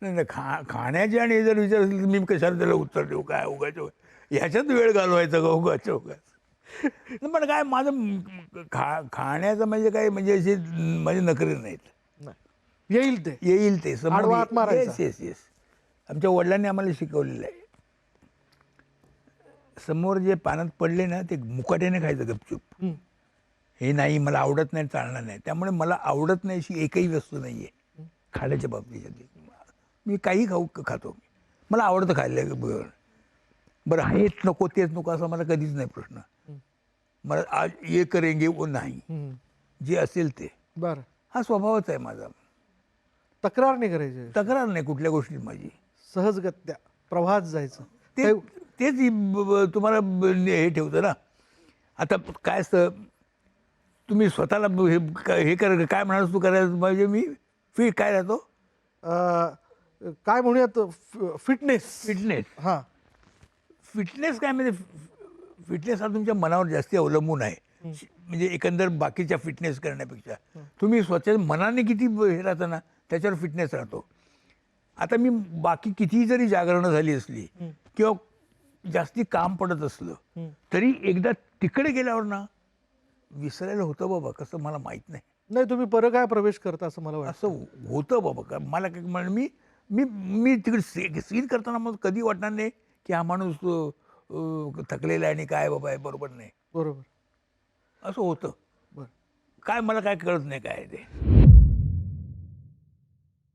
नाही नाही, खाण्याची आणि हे जर विचार असेल तर मी कशाला त्याला उत्तर देऊ, काय उगाच ह्याच्यात वेळ घालवायचा का उगाच पण काय माझं खाण्याचं म्हणजे काय म्हणजे असे माझे नखरे नाहीत. नाही. येईल ते. येईल ते समोर आडवा हात मारायचा. Yes yes yes. आमच्या वडिलांनी आम्हाला शिकवलेलं आहे, समोर जे पानात पडले ना ते मुकाट्याने खायचं गपचूप. हं. हे नाही मला आवडत नाही, चालणार नाही. त्यामुळे मला आवडत नाही अशी एकही वस्तू नाही आहे खाण्याच्या बाबतीत. मी काही खातो, मला आवडतं खायला. बरं हेच नको तेच नको असा मला कधीच नाही प्रश्न. मला आज ये करेंगे वो नाही, हं. जे असेल ते. बरं. हा स्वभावच आहे माझा. तक्रार नाही करायची, तक्रार नाही कुठल्या गोष्टीत माझी. सहजगत्या प्रवाहात जायचं. ते काही- तेच तुम्हाला हे ठेवतं ना. आता काय असतं, तुम्ही स्वतःला हे कर काय म्हणाल तू करायचं म्हणजे मी काय राहतो काय म्हणूयात, फिटनेस. फिटनेस. हां. फिटनेस काय म्हणजे फिटनेस हा तुमच्या मनावर जास्ती अवलंबून आहे. म्हणजे एकंदर बाकीच्या फिटनेस करण्यापेक्षा तुम्ही स्वतः मनाने किती हे राहतं ना त्याच्यावर फिटनेस राहतो. आता मी बाकी कितीही जरी जागरणं झाली असली किंवा जास्ती काम पडत असलं तरी एकदा तिकडे गेल्यावर ना विसरायला होतं बाबा कसं मला माहीत नाही. नाही, तुम्ही परगाय प्रवेश करता असं मला वाटतं. असं होतं बाबा का मला काय मी मी मी तिकडे सीन करताना मग कधी वाटणार नाही की हा माणूस थकलेला आहे आणि काय बाबा आहे बरोबर नाही. बरोबर. असं होतं. बरं. काय मला काय कळत नाही काय ते.